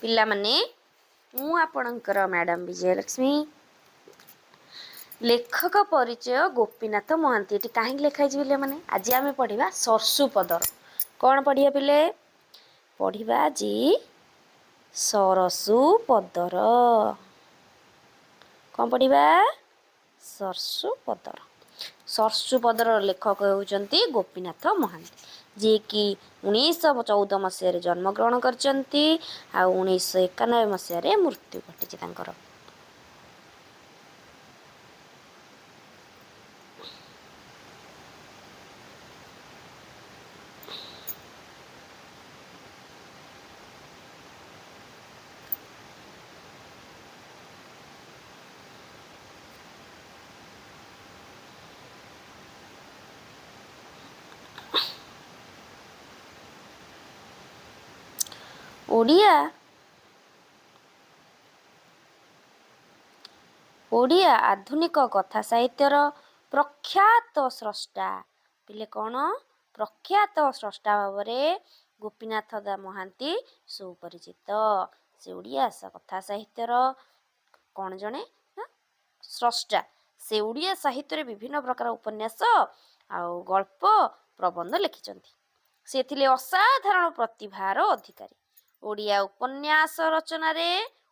ପିଲାମାନେ ମୁଁ ଆପଣଙ୍କର ମ୍ୟାଡ଼ାମ ବିଜୟଲକ୍ଷ୍ମୀ। ଲେଖକ ପରିଚୟ ଗୋପୀନାଥ ମହାନ୍ତି। ଏଠି କାହିଁକି ଲେଖା ହେଇଛି ପିଲାମାନେ? ଆଜି ଆମେ ପଢ଼ିବା ସରସୁପଦର। କ'ଣ ପଢ଼ିବା ପିଲେ? ପଢ଼ିବା ଆଜି ସରସୁପଦର। କ'ଣ ପଢ଼ିବା? ସରସୁପଦର। ସରସୁପଦର ଲେଖକ ହେଉଛନ୍ତି ଗୋପୀନାଥ ମହାନ୍ତି, ଯିଏକି 1914 ମସିହାରେ ଜନ୍ମଗ୍ରହଣ କରିଛନ୍ତି ଆଉ 1991 ମସିହାରେ ମୃତ୍ୟୁ ଘଟିଛି ତାଙ୍କର। ଓଡ଼ିଆ ଆଧୁନିକ କଥା ସାହିତ୍ୟର ପ୍ରଖ୍ୟାତ ସ୍ରଷ୍ଟା। ପିଲେ କ'ଣ? ପ୍ରଖ୍ୟାତ ସ୍ରଷ୍ଟା ଭାବରେ ଗୋପୀନାଥ ମହାନ୍ତି ସୁପରିଚିତ। ସେ ଓଡ଼ିଆ କଥା ସାହିତ୍ୟର କ'ଣ ଜଣେ? ନା ସ୍ରଷ୍ଟା। ସେ ଓଡ଼ିଆ ସାହିତ୍ୟରେ ବିଭିନ୍ନ ପ୍ରକାର ଉପନ୍ୟାସ ଆଉ ଗଳ୍ପ ପ୍ରବନ୍ଧ ଲେଖିଛନ୍ତି। ସେ ଥିଲେ ଅସାଧାରଣ ପ୍ରତିଭାର ଅଧିକାରୀ। ଓଡ଼ିଆ ଉପନ୍ୟାସ ରଚନାରେ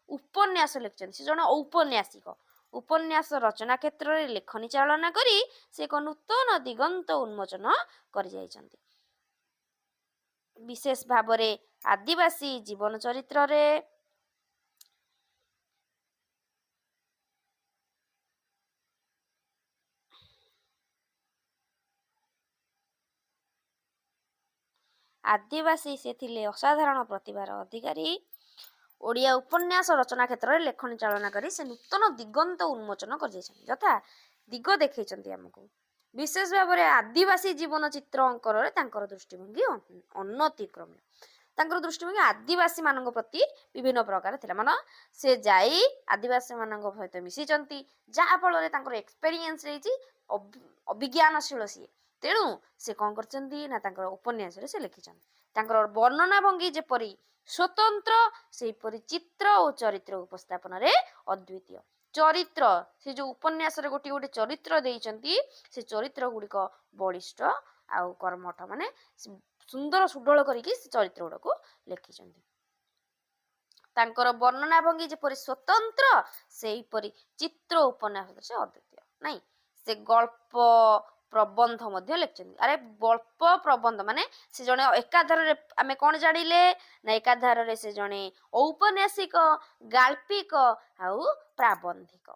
ଉପନ୍ୟାସ ଲେଖିଛନ୍ତି। ସେ ଜଣେ ଔପନ୍ୟାସିକ। ଉପନ୍ୟାସ ରଚନା କ୍ଷେତ୍ରରେ ଲେଖନୀ ଚାଳନା କରି ସେ ଏକ ନୂତନ ଦିଗନ୍ତ ଉନ୍ମୋଚନ କରିଯାଇଛନ୍ତି। ବିଶେଷ ଭାବରେ ଆଦିବାସୀ ଜୀବନ ଚରିତ୍ରରେ ସେ ଥିଲେ ଅସାଧାରଣ ପ୍ରତିଭାର ଅଧିକାରୀ। ଓଡ଼ିଆ ଉପନ୍ୟାସ ରଚନା କ୍ଷେତ୍ରରେ ଲେଖନୀ ଚାଳନା କରି ସେ ନୂତନ ଦିଗନ୍ତ ଉନ୍ମୋଚନ କରିଯାଇଛନ୍ତି। ଯଥା ଦିଗ ଦେଖେଇଛନ୍ତି ଆମକୁ। ବିଶେଷ ଭାବରେ ଆଦିବାସୀ ଜୀବନ ଚିତ୍ର ଅଙ୍କନରେ ତାଙ୍କର ଦୃଷ୍ଟିଭଙ୍ଗୀ ଅନତିକ୍ରମ୍ୟ। ତାଙ୍କର ଦୃଷ୍ଟିଭଙ୍ଗୀ ଆଦିବାସୀ ମାନଙ୍କ ପ୍ରତି ବିଭିନ୍ନ ପ୍ରକାର ଥିଲା। ମାନେ ସେ ଯାଇ ଆଦିବାସୀ ମାନଙ୍କ ସହିତ ମିଶିଛନ୍ତି, ଯାହାଫଳରେ ତାଙ୍କର ଏକ୍ସପେରିଏନ୍ସ ହେଇଛି, ଅଭିଜ୍ଞାନଶୀଳ ସିଏ। ତେଣୁ ସେ କ'ଣ କରିଛନ୍ତି ନା ତାଙ୍କର ଉପନ୍ୟାସରେ ସେ ଲେଖିଛନ୍ତି। ତାଙ୍କର ବର୍ଣ୍ଣନା ଭଙ୍ଗୀ ଯେପରି ସ୍ୱତନ୍ତ୍ର, ସେହିପରି ଚିତ୍ର ଓ ଚରିତ୍ର ଉପସ୍ଥାପନରେ ଅଦ୍ୱିତୀୟ। ଚରିତ୍ର, ସେ ଯୋଉ ଉପନ୍ୟାସରେ ଗୋଟିଏ ଗୋଟେ ଚରିତ୍ର ଦେଇଛନ୍ତି, ସେ ଚରିତ୍ର ଗୁଡ଼ିକ ବଳିଷ୍ଠ ଆଉ କର୍ମଠ, ମାନେ ସୁନ୍ଦର ସୁଡଳ କରିକି ସେ ଚରିତ୍ର ଗୁଡ଼ାକୁ ଲେଖିଛନ୍ତି। ତାଙ୍କର ବର୍ଣ୍ଣନା ଭଙ୍ଗୀ ଯେପରି ସ୍ୱତନ୍ତ୍ର, ସେହିପରି ଚିତ୍ର ଉପନ୍ୟାସରେ ସେ ଅଦ୍ୱିତୀୟ। ନାଇଁ, ସେ ଗଳ୍ପ ପ୍ରବନ୍ଧ ମଧ୍ୟ ଲେଖିଛନ୍ତି। ଆରେ ଗଳ୍ପ ପ୍ରବନ୍ଧ ମାନେ ସେ ଜଣେ ଏକାଧାରରେ ଆମେ କ'ଣ ଜାଣିଲେ ନା ଏକାଧାରରେ ସେ ଜଣେ ଔପନ୍ୟାସିକ, ଗାଳ୍ପିକ ଆଉ ପ୍ରାବନ୍ଧିକ।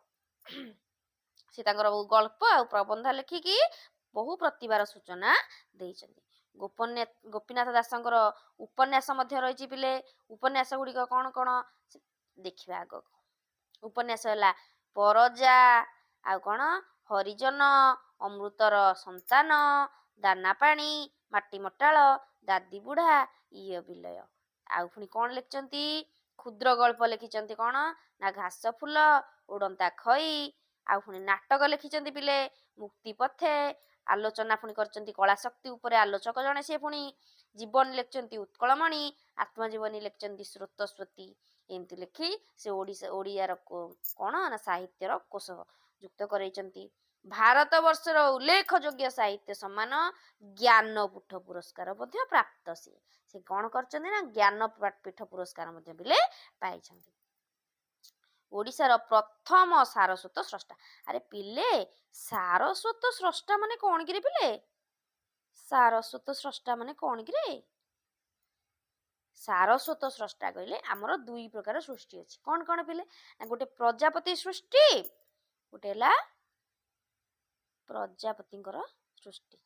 ସେ ତାଙ୍କର ଗଳ୍ପ ଆଉ ପ୍ରବନ୍ଧ ଲେଖିକି ବହୁ ପ୍ରତିଭାର ସୂଚନା ଦେଇଛନ୍ତି। ଗୋପୀନାଥ ଦାସଙ୍କର ଉପନ୍ୟାସ ମଧ୍ୟ ରହିଛି ପିଲେ। ଉପନ୍ୟାସ ଗୁଡ଼ିକ କ'ଣ କ'ଣ ଦେଖିବା ଆଗକୁ। ଉପନ୍ୟାସ ହେଲା ପରଜା, ଆଉ କ'ଣ ହରିଜନ, ଅମୃତର ସନ୍ତାନ, ଦାନାପାଣି, ମାଟି ମଟାଳ, ଦାଦି ବୁଢ଼ା, ଇଏ ବିଲୟ। ଆଉ ପୁଣି କ'ଣ ଲେଖିଛନ୍ତି? କ୍ଷୁଦ୍ର ଗଳ୍ପ ଲେଖିଛନ୍ତି। କ'ଣ ନା ଘାସ ଫୁଲ, ଉଡ଼ନ୍ତା ଖଇ। ଆଉ ପୁଣି ନାଟକ ଲେଖିଛନ୍ତି ପିଲେ ମୁକ୍ତି ପଥେ। ଆଲୋଚନା ପୁଣି କରିଛନ୍ତି କଳା ଶକ୍ତି ଉପରେ, ଆଲୋଚକ ଜଣେ ସିଏ। ପୁଣି ଜୀବନୀ ଲେଖିଛନ୍ତି ଉତ୍କଳମଣି, ଆତ୍ମଜୀବନୀ ଲେଖିଛନ୍ତି ସ୍ରୋତସ୍ୱତୀ। ଏମିତି ଲେଖି ସେ ଓଡ଼ିଆର କ'ଣ ନା ସାହିତ୍ୟର କୋଷ ଯୁକ୍ତ କରେଇଛନ୍ତି। ଭାରତ ବର୍ଷର ଉଲ୍ଲେଖଯୋଗ୍ୟ ସାହିତ୍ୟ ସମ୍ମାନ ଜ୍ଞାନପୀଠ ପୁରସ୍କାର ମଧ୍ୟ ପ୍ରାପ୍ତ ସିଏ। ସେ କ'ଣ କରିଛନ୍ତି ନା ଜ୍ଞାନପୀଠ ପୁରସ୍କାର ମଧ୍ୟ ପିଲେ ପାଇଛନ୍ତି। ଓଡ଼ିଶାର ପ୍ରଥମ ସାରସ୍ୱତ ସ୍ରଷ୍ଟା। ଆରେ ପିଲେ, ସାରସ୍ୱତ ସ୍ରଷ୍ଟା ମାନେ କ'ଣ କିରେ ପିଲେ? ସାରସ୍ୱତ ସ୍ରଷ୍ଟା ମାନେ କ'ଣ କିରେ? ସାରସ୍ୱତ ସ୍ରଷ୍ଟା କହିଲେ ଆମର ଦୁଇ ପ୍ରକାର ସୃଷ୍ଟି ଅଛି। କ'ଣ କ'ଣ ପିଲେ? ନା ଗୋଟେ ପ୍ରଜାପତି ସୃଷ୍ଟି, ଗୋଟେ ହେଲା ପ୍ରଜାପତିଙ୍କର ସୃଷ୍ଟି,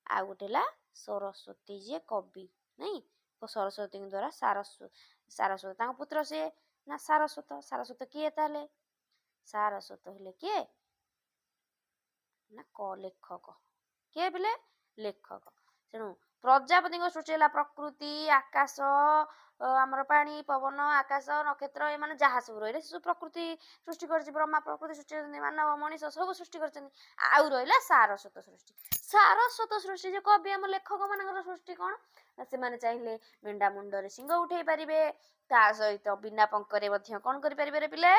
ଆଉ ଗୋଟେ ହେଲା ସରସ୍ୱତୀ ଯିଏ କବି। ନାଇଁ, ସରସ୍ୱତୀଙ୍କ ଦ୍ୱାରା ସାରସ୍ୱତ ତାଙ୍କ ପୁତ୍ର ସିଏ ନା ସାରସ୍ୱତ। ସାରସ୍ୱତ କିଏ ତାହେଲେ? ସାରସ୍ୱତ ହେଲେ କିଏ ନା ଲେଖକ। କିଏ ପିଲେ? ଲେଖକ। ତେଣୁ ପ୍ରଜାପତିଙ୍କ ସୃଷ୍ଟି ହେଲା ପ୍ରକୃତି, ଆକାଶ, ଆମର ପାଣି, ପବନ, ଆକାଶ, ନକ୍ଷତ୍ର, ଏମାନେ ଯାହା ସବୁ ରହିଲେ ସେ ସବୁ ପ୍ରକୃତି ସୃଷ୍ଟି କରିଛି। ବ୍ରହ୍ମା ପ୍ରକୃତି ସୃଷ୍ଟି କରିଛନ୍ତି, ମାନବ ମଣିଷ ସବୁ ସୃଷ୍ଟି କରିଛନ୍ତି। ଆଉ ରହିଲା ସାରସ୍ୱତ ସୃଷ୍ଟି। ସାରସ୍ୱତ ସୃଷ୍ଟି ଯେ କବି ଆମ ଲେଖକ ମାନଙ୍କର ସୃଷ୍ଟି କ'ଣ ନା ସେମାନେ ଚାହିଁଲେ ମେଣ୍ଢା ମୁଣ୍ଡରେ ଶିଙ୍ଗ ଉଠେଇ ପାରିବେ, ତା ସହିତ ବିନା ପଙ୍କରେ ମଧ୍ୟ କ'ଣ କରିପାରିବେ ପିଲେ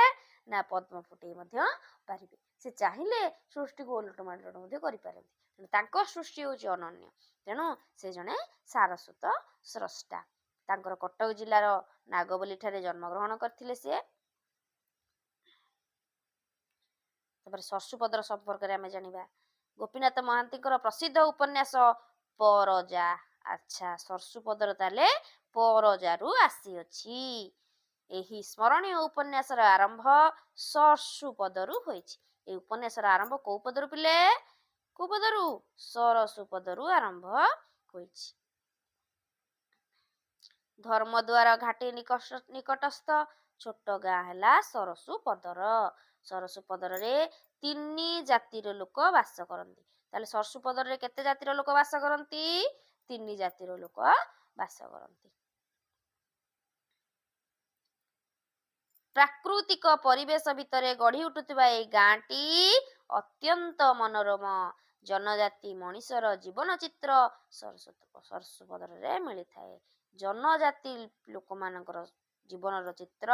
ନା ପଦ୍ମ ଫୁଟେଇ ମଧ୍ୟ ପାରିବେ। ସେ ଚାହିଁଲେ ସୃଷ୍ଟିକୁ ଓଲଟ ମାଲଟ ମଧ୍ୟ କରିପାରନ୍ତି। ତାଙ୍କ ସୃଷ୍ଟି ହେଉଛି ଅନନ୍ୟ। ତେଣୁ ସେ ଜଣେ ସାରସ୍ୱତ ସ୍ରଷ୍ଟା। ତାଙ୍କର କଟକ ଜିଲ୍ଲାର ନାଗବଲି ଠାରେ ଜନ୍ମଗ୍ରହଣ କରିଥିଲେ ସିଏ। ତାପରେ ଶର୍ଷୁପଦର ସମ୍ପର୍କରେ ଆମେ ଜାଣିବା। ଗୋପୀନାଥ ମହାନ୍ତିଙ୍କର ପ୍ରସିଦ୍ଧ ଉପନ୍ୟାସ ପରଜା। ଆଚ୍ଛା, ଶର୍ଷୁପଦର ତାହେଲେ ପରଜାରୁ ଆସିଅଛି। ଏହି ସ୍ମରଣୀୟ ଉପନ୍ୟାସର ଆରମ୍ଭ ଶର୍ଷୁପଦରୁ ହୋଇଛି। ଏହି ଉପନ୍ୟାସର ଆରମ୍ଭ କୋଉ ପଦରୁ ପିଲେ? କୋଉ ପଦରୁ? ସରସୁପଦରୁ ଆରମ୍ଭ ହୋଇଛି। ଧର୍ମଦ୍ୱାର ଘାଟି ନିକଟସ୍ଥ ଛୋଟ ଗାଁ ହେଲା ସରସୁପଦର। ସରସୁପଦରରେ 3 ଜାତିର ଲୋକ ବାସ କରନ୍ତି। ତାହେଲେ ସରସୁପଦରରେ କେତେ ଜାତିର ଲୋକ ବାସ କରନ୍ତି? 3 ଜାତିର ଲୋକ ବାସ କରନ୍ତି। ପ୍ରାକୃତିକ ପରିବେଶ ଭିତରେ ଗଢି ଉଠୁଥିବା ଏହି ଗାଁଟି ଅତ୍ୟନ୍ତ ମନୋରମ। ଜନଜାତି ମଣିଷର ଜୀବନ ଚିତ୍ର ସରସୁପଦରରେ ମିଳିଥାଏ। ଜନଜାତି ଲୋକମାନଙ୍କର ଜୀବନର ଚିତ୍ର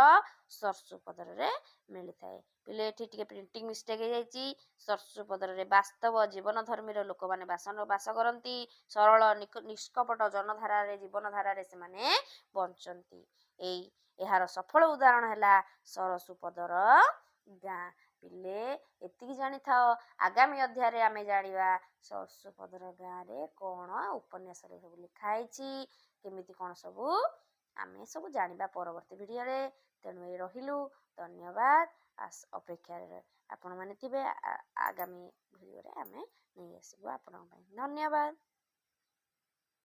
ସରସୁପଦରରେ ମିଳିଥାଏ। ପିଲେ ଏଠି ଟିକେ ପ୍ରିଣ୍ଟିଂ ମିଷ୍ଟେକ୍ ହେଇଯାଇଛି। ସରସୁପଦରରେ ବାସ୍ତବ ଜୀବନ ଧର୍ମୀର ଲୋକମାନେ ବାସ କରନ୍ତି। ସରଳ ନିଷ୍କପଟ ଜନଧାରାରେ ଜୀବନଧାରାରେ ସେମାନେ ବଞ୍ଚନ୍ତି। ଏହାର ସଫଳ ଉଦାହରଣ ହେଲା ସରସୁପଦର ଗାଁ। ପିଲେ ଏତିକି ଜାଣିଥାଅ, ଆଗାମୀ ଅଧ୍ୟାୟରେ ଆମେ ଜାଣିବା ସରସୁପଦର ଗାଁରେ କ'ଣ ଉପନ୍ୟାସରେ ସବୁ ଲେଖା ହେଇଛି, କେମିତି କ'ଣ ସବୁ ଆମେ ସବୁ ଜାଣିବା ପରବର୍ତ୍ତୀ ଭିଡ଼ିଓରେ। ତେଣୁ ରହିଲୁ, ଧନ୍ୟବାଦ। ଅପେକ୍ଷାରେ ଆପଣମାନେ ଥିବେ। ଆଗାମୀ ଭିଡ଼ିଓରେ ଆମେ ନେଇ ଆସିବୁ ଆପଣଙ୍କ ପାଇଁ। ଧନ୍ୟବାଦ।